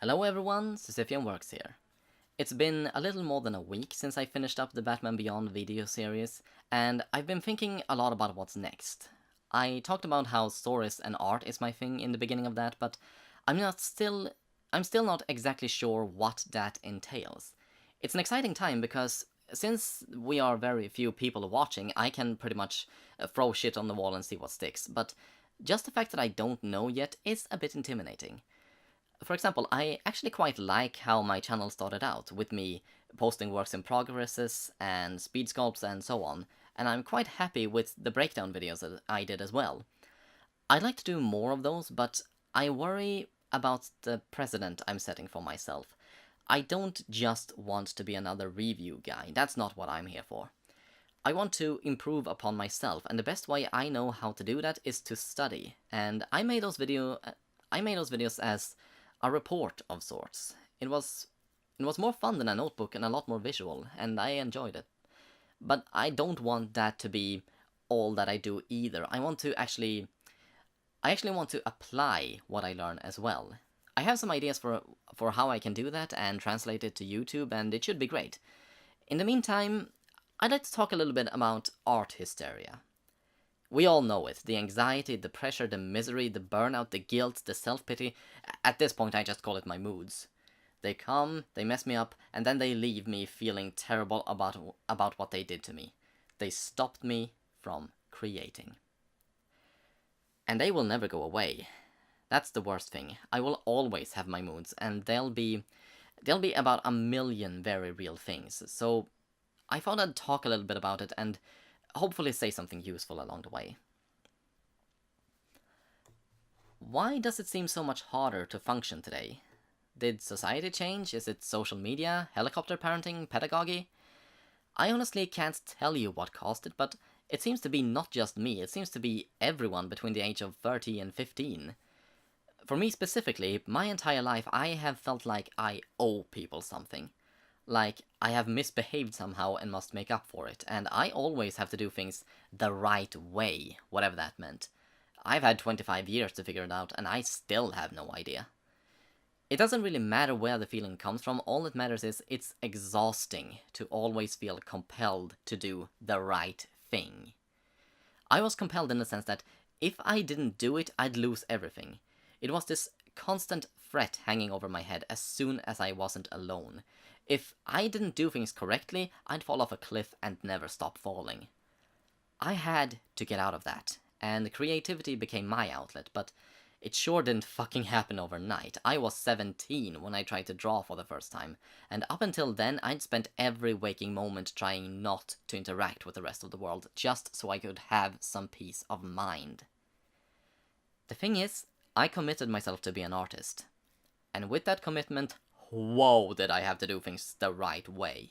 Hello everyone, Sisyphean Works here. It's been a little more than a week since I finished up the Batman Beyond video series, and I've been thinking a lot about what's next. I talked about how stories and art is my thing in the beginning of that, but I'm still not exactly sure what that entails. It's an exciting time because since we are very few people watching, I can pretty much throw shit on the wall and see what sticks, but just the fact that I don't know yet is a bit intimidating. For example, I actually quite like how my channel started out, with me posting works in progresses and speed sculpts and so on, and I'm quite happy with the breakdown videos that I did as well. I'd like to do more of those, but I worry about the precedent I'm setting for myself. I don't just want to be another review guy, that's not what I'm here for. I want to improve upon myself, and the best way I know how to do that is to study, and I made those videos as a report of sorts. It was more fun than a notebook and a lot more visual, and I enjoyed it. But I don't want that to be all that I do either. I actually want to apply what I learn as well. I have some ideas for how I can do that and translate it to YouTube, and it should be great. In the meantime, I'd like to talk a little bit about art hysteria. We all know it. The anxiety, the pressure, the misery, the burnout, the guilt, the self-pity. At this point, I just call it my moods. They come, they mess me up, and then they leave me feeling terrible about what they did to me. They stopped me from creating. And they will never go away. That's the worst thing. I will always have my moods, and they'll be about a million very real things. So I thought I'd talk a little bit about it and hopefully say something useful along the way. Why does it seem so much harder to function today? Did society change? Is it social media, helicopter parenting, pedagogy? I honestly can't tell you what caused it, but it seems to be not just me, it seems to be everyone between the age of 30 and 15. For me specifically, my entire life I have felt like I owe people something. Like, I have misbehaved somehow and must make up for it, and I always have to do things the right way, whatever that meant. I've had 25 years to figure it out, and I still have no idea. It doesn't really matter where the feeling comes from, all that matters is it's exhausting to always feel compelled to do the right thing. I was compelled in the sense that if I didn't do it, I'd lose everything. It was this constant threat hanging over my head as soon as I wasn't alone. If I didn't do things correctly, I'd fall off a cliff and never stop falling. I had to get out of that, and creativity became my outlet, but it sure didn't fucking happen overnight. I was 17 when I tried to draw for the first time, and up until then I'd spent every waking moment trying not to interact with the rest of the world, just so I could have some peace of mind. The thing is, I committed myself to be an artist, and with that commitment, whoa, did I have to do things the right way.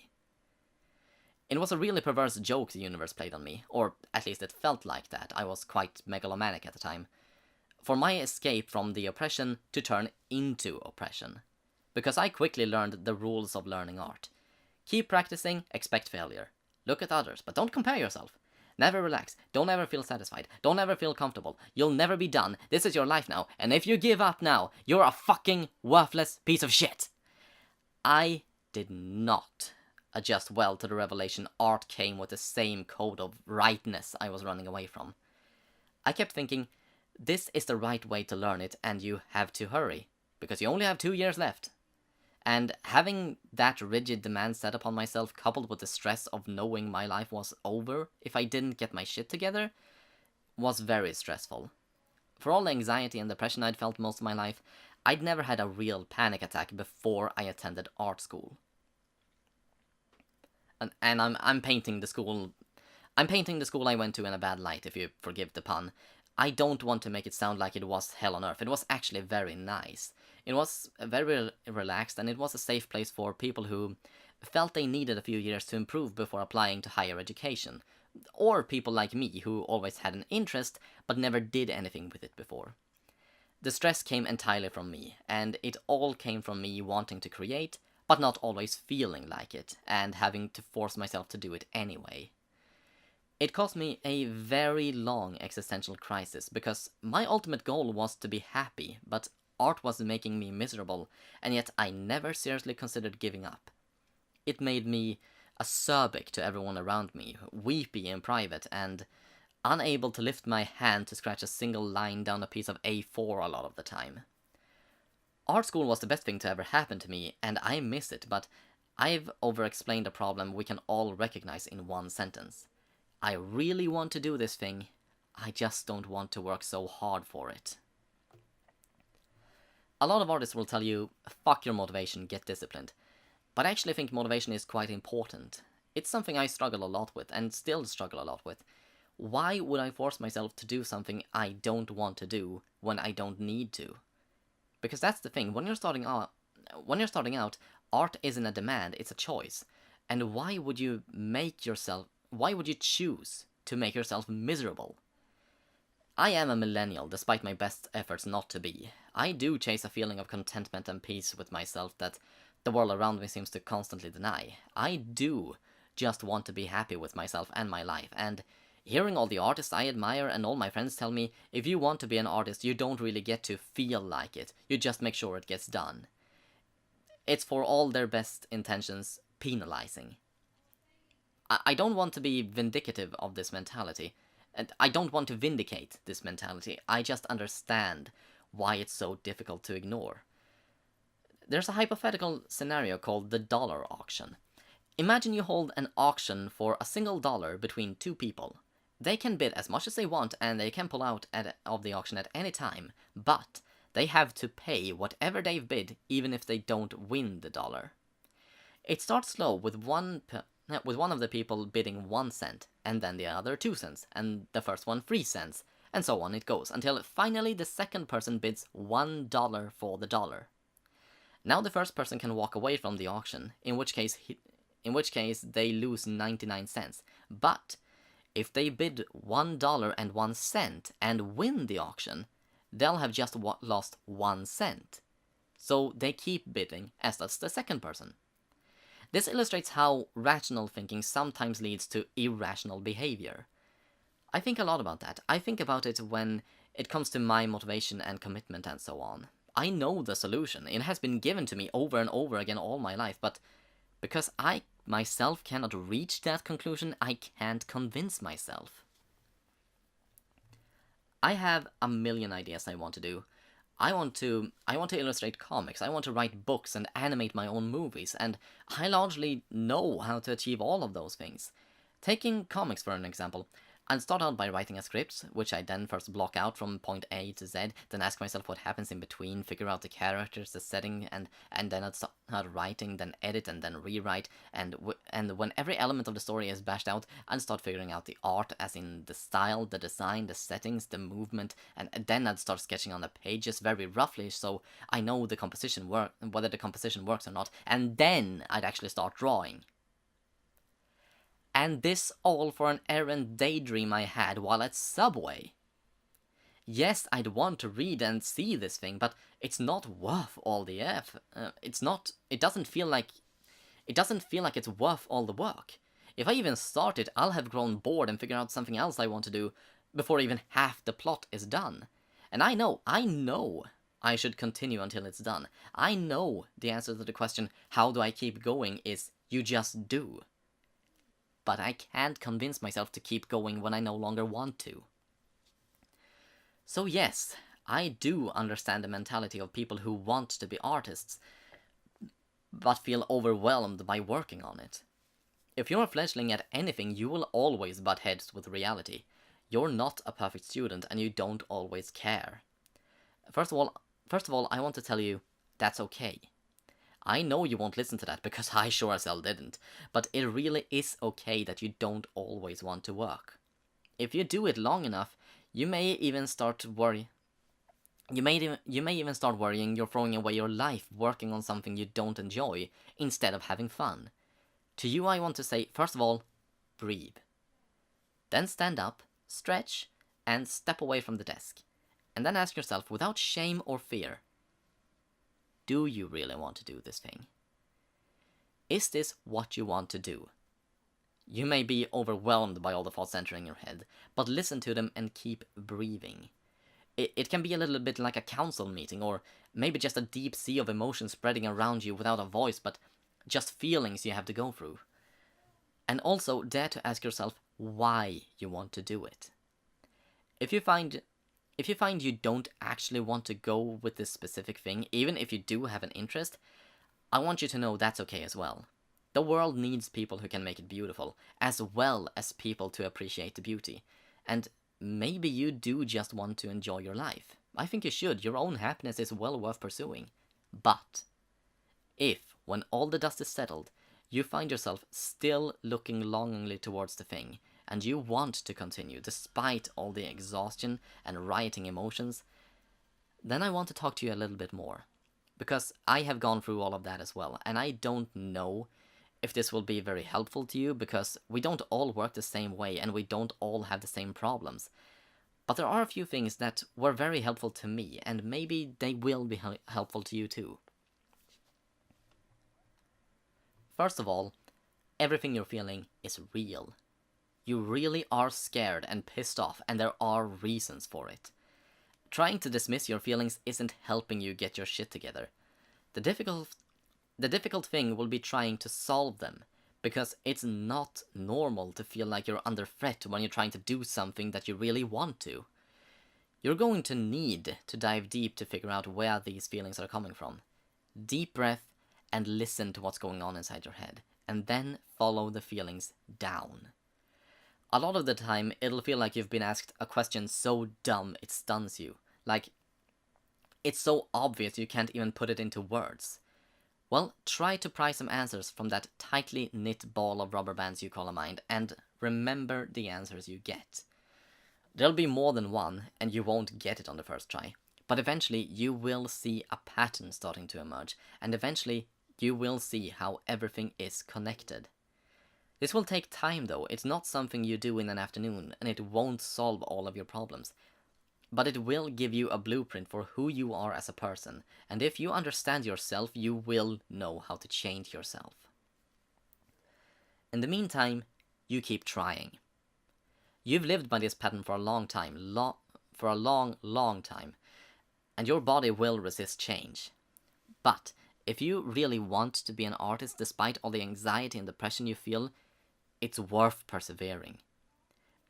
It was a really perverse joke the universe played on me, or at least it felt like that. I was quite megalomaniac at the time. For my escape from the oppression to turn into oppression. Because I quickly learned the rules of learning art. Keep practicing, expect failure. Look at others, but don't compare yourself. Never relax, don't ever feel satisfied, don't ever feel comfortable, you'll never be done, this is your life now, and if you give up now, you're a fucking worthless piece of shit. I did not adjust well to the revelation art came with the same code of rightness I was running away from. I kept thinking, this is the right way to learn it and you have to hurry, because you only have 2 years left. And having that rigid demand set upon myself coupled with the stress of knowing my life was over if I didn't get my shit together was very stressful. For all the anxiety and depression I'd felt most of my life, I'd never had a real panic attack before I attended art school. And I'm painting the school I went to in a bad light, if you forgive the pun. I don't want to make it sound like it was hell on earth. It was actually very nice. It was very relaxed, and it was a safe place for people who felt they needed a few years to improve before applying to higher education. Or people like me, who always had an interest, but never did anything with it before. The stress came entirely from me, and it all came from me wanting to create, but not always feeling like it, and having to force myself to do it anyway. It caused me a very long existential crisis, because my ultimate goal was to be happy, but Art was making me miserable, and yet I never seriously considered giving up. It made me acerbic to everyone around me, weepy in private, and unable to lift my hand to scratch a single line down a piece of A4 a lot of the time. Art school was the best thing to ever happen to me, and I miss it, but I've over-explained a problem we can all recognize in one sentence. I really want to do this thing, I just don't want to work so hard for it. A lot of artists will tell you, fuck your motivation, get disciplined. But I actually think motivation is quite important. It's something I struggle a lot with, and still struggle a lot with. Why would I force myself to do something I don't want to do when I don't need to? Because that's the thing, when you're starting out, art isn't a demand, it's a choice. And why would you choose to make yourself miserable? I am a millennial, despite my best efforts not to be. I do chase a feeling of contentment and peace with myself that the world around me seems to constantly deny. I do just want to be happy with myself and my life, and hearing all the artists I admire and all my friends tell me, if you want to be an artist, you don't really get to feel like it, you just make sure it gets done. It's for all their best intentions penalizing. I don't want to be vindicative of this mentality, and I don't want to vindicate this mentality, I just understand why it's so difficult to ignore. There's a hypothetical scenario called the dollar auction. Imagine you hold an auction for a single dollar between two people. They can bid as much as they want and they can pull out of the auction at any time, but they have to pay whatever they've bid even if they don't win the dollar. It starts slow with one of the people bidding 1 cent, and then the other 2 cents, and the first one 3 cents, and so on it goes, until finally the second person bids $1 for the dollar. Now the first person can walk away from the auction, in which case they lose 99 cents. But if they bid $1.01 and win the auction, they'll have just lost 1 cent. So they keep bidding, as does the second person. This illustrates how rational thinking sometimes leads to irrational behavior. I think a lot about that. I think about it when it comes to my motivation and commitment and so on. I know the solution. It has been given to me over and over again all my life, but because I myself cannot reach that conclusion, I can't convince myself. I have a million ideas I want to do. I want to illustrate comics, I want to write books and animate my own movies, and I largely know how to achieve all of those things. Taking comics for an example, I'd start out by writing a script, which I then first block out from point A to Z, then ask myself what happens in between, figure out the characters, the setting, and then I'd start writing, then edit, and then rewrite, and when every element of the story is bashed out, I'd start figuring out the art, as in the style, the design, the settings, the movement, and then I'd start sketching on the pages very roughly, so I know whether the composition works or not, and then I'd actually start drawing. And this all for an errant daydream I had while at Subway. Yes, I'd want to read and see this thing, but it's not worth all the effort. It doesn't feel like it's worth all the work. If I even start it, I'll have grown bored and figure out something else I want to do before even half the plot is done. And I know I should continue until it's done. I know the answer to the question, how do I keep going, is you just do. But I can't convince myself to keep going when I no longer want to. So yes, I do understand the mentality of people who want to be artists, but feel overwhelmed by working on it. If you're a fledgling at anything, you will always butt heads with reality. You're not a perfect student, and you don't always care. First of all, I want to tell you, that's okay. I know you won't listen to that, because I sure as hell didn't, but it really is okay that you don't always want to work. If you do it long enough, you may even start worrying you're throwing away your life working on something you don't enjoy, instead of having fun. To you I want to say, first of all, breathe. Then stand up, stretch, and step away from the desk. And then ask yourself, without shame or fear, do you really want to do this thing? Is this what you want to do? You may be overwhelmed by all the thoughts entering your head, but listen to them and keep breathing. It can be a little bit like a council meeting, or maybe just a deep sea of emotions spreading around you without a voice, but just feelings you have to go through. And also dare to ask yourself why you want to do it. If you find you don't actually want to go with this specific thing, even if you do have an interest, I want you to know that's okay as well. The world needs people who can make it beautiful, as well as people to appreciate the beauty. And maybe you do just want to enjoy your life. I think you should. Your own happiness is well worth pursuing. But if, when all the dust is settled, you find yourself still looking longingly towards the thing, and you want to continue despite all the exhaustion and rioting emotions, then I want to talk to you a little bit more. Because I have gone through all of that as well, and I don't know if this will be very helpful to you, because we don't all work the same way and we don't all have the same problems. But there are a few things that were very helpful to me, and maybe they will be helpful to you too. First of all, everything you're feeling is real. You really are scared and pissed off, and there are reasons for it. Trying to dismiss your feelings isn't helping you get your shit together. The difficult thing will be trying to solve them, because it's not normal to feel like you're under threat when you're trying to do something that you really want to. You're going to need to dive deep to figure out where these feelings are coming from. Deep breath and listen to what's going on inside your head, and then follow the feelings down. A lot of the time, it'll feel like you've been asked a question so dumb it stuns you. Like, it's so obvious you can't even put it into words. Well, try to pry some answers from that tightly knit ball of rubber bands you call a mind, and remember the answers you get. There'll be more than one, and you won't get it on the first try. But eventually, you will see a pattern starting to emerge, and eventually, you will see how everything is connected. This will take time though. It's not something you do in an afternoon, and it won't solve all of your problems. But it will give you a blueprint for who you are as a person, and if you understand yourself, you will know how to change yourself. In the meantime, you keep trying. You've lived by this pattern for a long time, for a long time, and your body will resist change. But if you really want to be an artist despite all the anxiety and depression you feel, it's worth persevering.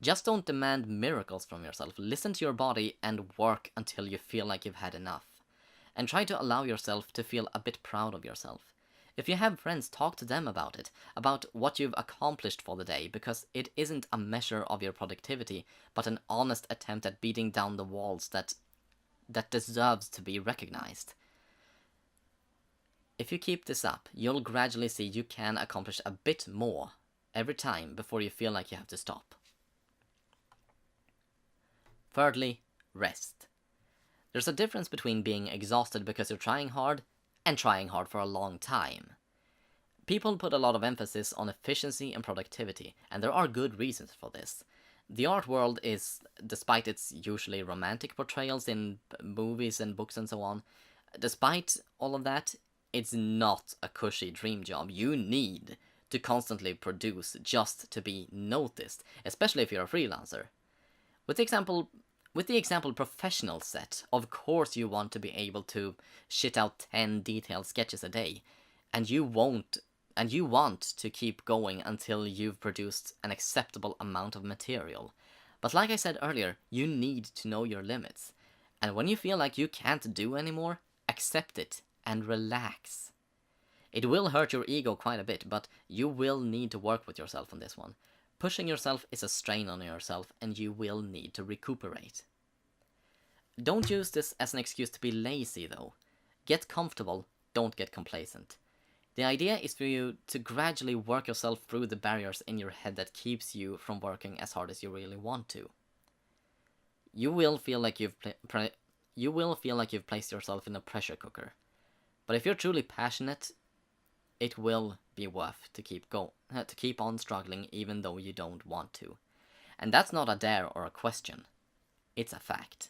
Just don't demand miracles from yourself. Listen to your body and work until you feel like you've had enough. And try to allow yourself to feel a bit proud of yourself. If you have friends, talk to them about it, about what you've accomplished for the day, because it isn't a measure of your productivity, but an honest attempt at beating down the walls that deserves to be recognized. If you keep this up, you'll gradually see you can accomplish a bit more every time before you feel like you have to stop. Thirdly, rest. There's a difference between being exhausted because you're trying hard and trying hard for a long time. People put a lot of emphasis on efficiency and productivity, and there are good reasons for this. The art world is, despite its usually romantic portrayals in movies and books and so on, despite all of that, it's not a cushy dream job. You need to constantly produce just to be noticed, especially if you're a freelancer. With the example professional set, of course you want to be able to shit out 10 detailed sketches a day, and you want to keep going until you've produced an acceptable amount of material. But like I said earlier, you need to know your limits. And when you feel like you can't do anymore, accept it and relax. It will hurt your ego quite a bit, but you will need to work with yourself on this one. Pushing yourself is a strain on yourself, and you will need to recuperate. Don't use this as an excuse to be lazy, though. Get comfortable, don't get complacent. The idea is for you to gradually work yourself through the barriers in your head that keeps you from working as hard as you really want to. You will feel like you've placed yourself in a pressure cooker. But if you're truly passionate, it will be worth to keep on struggling even though you don't want to. And that's not a dare or a question. It's a fact.